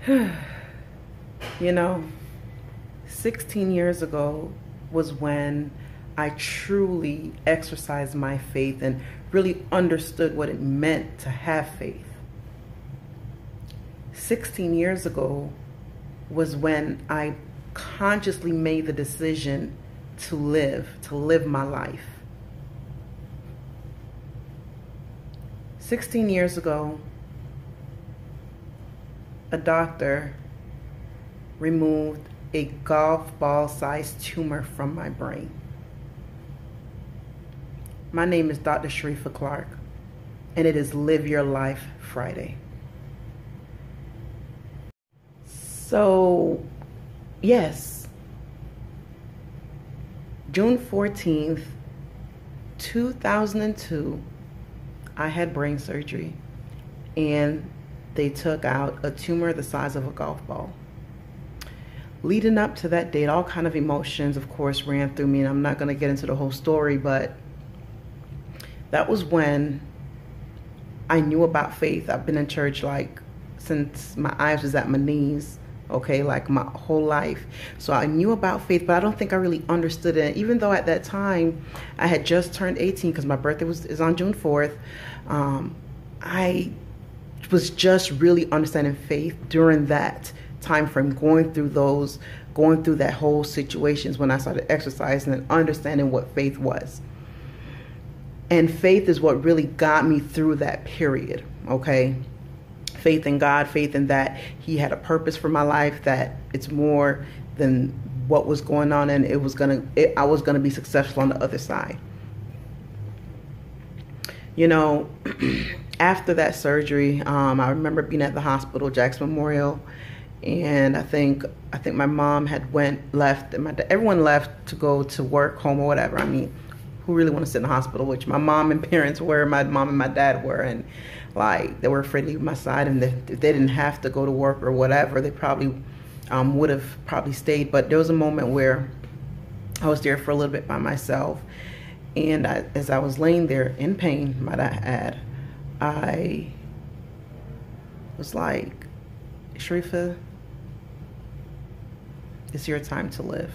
You know, 16 years ago was when I truly exercised my faith and really understood what it meant to have faith. 16 years ago was when I consciously made the decision to live my life. 16 years ago, a doctor removed a golf ball sized tumor from my brain. My name is Dr. Shereffa Clarke, and it is Live Your Life Friday. So, yes, June 14th, 2002, I had brain surgery, and they took out a tumor the size of a golf ball. Leading up to that date, all kind of emotions, of course, ran through me, and I'm not going to get into the whole story, but that was when I knew about faith. I've been in church like since my eyes was at my knees, okay, like my whole life. So I knew about faith, but I don't think I really understood it. Even though at that time I had just turned 18, because my birthday is on June 4th, I was just really understanding faith during that time frame, going through that whole situations when I started exercising and understanding what faith was. And faith is what really got me through that period, okay? Faith in God, faith in that He had a purpose for my life, that it's more than what was going on, and I was gonna be successful on the other side. You know, after that surgery, I remember being at the hospital, Jackson Memorial, and I think my mom had left, and everyone left to go to work, home, or whatever. I mean, who really want to sit in the hospital, which my mom and parents were, my mom and my dad were, and like they were afraid to leave my side, and if they didn't have to go to work or whatever, they probably would have probably stayed. But there was a moment where I was there for a little bit by myself, and as I was laying there in pain, might I add, I was like, Shereffa, it's your time to live.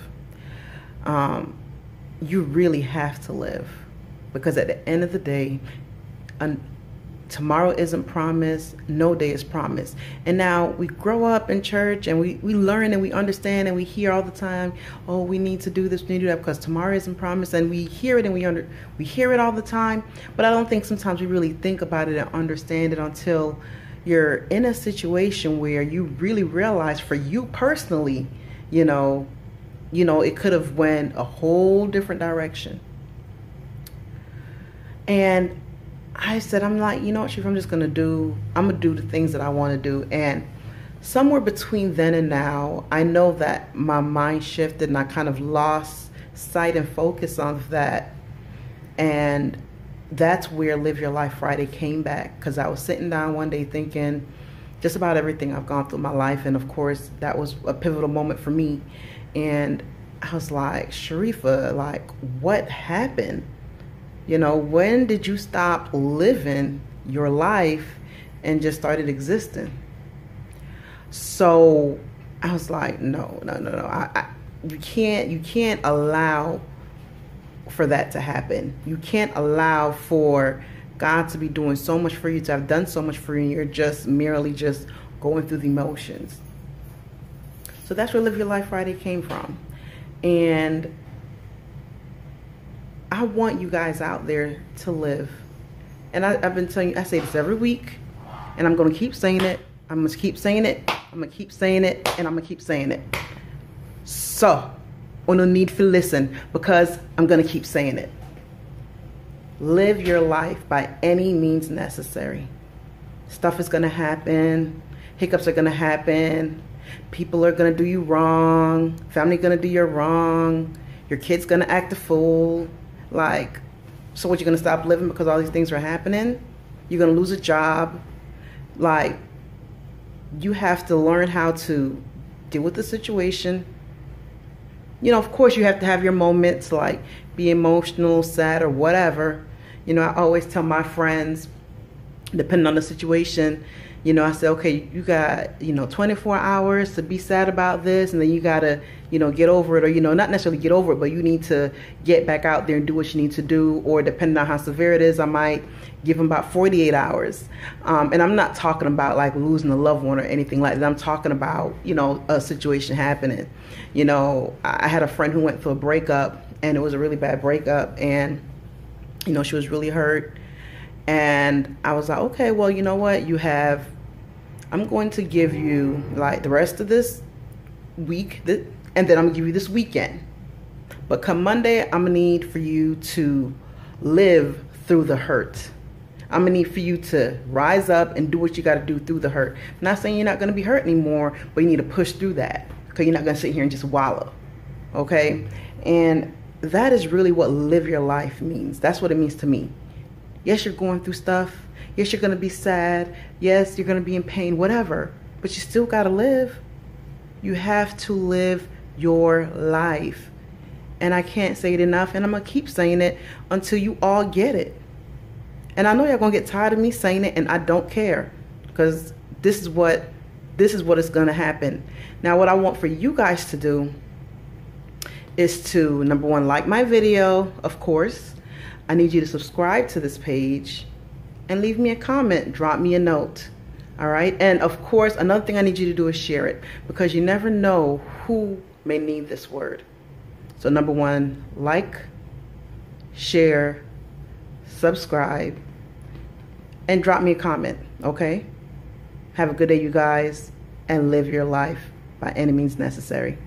You really have to live, because at the end of the day, tomorrow isn't promised, no day is promised. And now we grow up in church and we learn and we understand and we hear all the time, oh, we need to do this, we need to do that because tomorrow isn't promised, and we hear it and we hear it all the time. But I don't think sometimes we really think about it and understand it until you're in a situation where you really realize, for you personally, you know, it could have went a whole different direction. And I said, I'm like, you know what, Shereffa, I'm gonna do the things that I want to do. And somewhere between then and now, I know that my mind shifted and I kind of lost sight and focus on that. And that's where Live Your Life Friday came back, because I was sitting down one day thinking just about everything I've gone through my life. And of course, that was a pivotal moment for me. And I was like, Shereffa, like, what happened? You know, when did you stop living your life and just started existing? So I was like, no. You can't allow for that to happen. You can't allow for God to be doing so much for you, to have done so much for you, and you're just merely just going through the emotions. So that's where Live Your Life Friday came from. And I want you guys out there to live. And I've been telling you, I say this every week, and I'm going to keep saying it. I'm going to keep saying it. I'm going to keep saying it, and I'm going to keep saying it. So, no need for listen, because I'm going to keep saying it. Live your life by any means necessary. Stuff is going to happen. Hiccups are going to happen. People are going to do you wrong. Family going to do you wrong. Your kid's going to act a fool. Like, so what, you're going to stop living because all these things are happening? You're going to lose a job. Like, you have to learn how to deal with the situation. You know, of course, you have to have your moments, like be emotional, sad, or whatever. You know, I always tell my friends, depending on the situation, you know, I said, okay, you got, you know, 24 hours to be sad about this, and then you got to, you know, get over it, or, you know, not necessarily get over it, but you need to get back out there and do what you need to do. Or depending on how severe it is, I might give them about 48 hours. And I'm not talking about like losing a loved one or anything like that. I'm talking about, you know, a situation happening. You know, I had a friend who went through a breakup, and it was a really bad breakup, and, you know, she was really hurt. And I was like, okay, well, you know what, I'm going to give you like the rest of this week, and then I'm gonna give you this weekend. But come Monday, I'm gonna need for you to live through the hurt. I'm gonna need for you to rise up and do what you gotta do through the hurt. I'm not saying you're not gonna be hurt anymore, but you need to push through that, because you're not gonna sit here and just wallow, okay? And that is really what live your life means. That's what it means to me. Yes, you're going through stuff. Yes, you're going to be sad. Yes, you're going to be in pain, whatever. But you still got to live. You have to live your life. And I can't say it enough, and I'm going to keep saying it until you all get it. And I know you're going to get tired of me saying it, and I don't care, because this is what is going to happen. Now, what I want for you guys to do is to, number one, like my video, of course. I need you to subscribe to this page and leave me a comment, drop me a note. All right. And of course, another thing I need you to do is share it, because you never know who may need this word. So number one, like, share, subscribe, and drop me a comment. Okay. Have a good day, you guys, and live your life by any means necessary.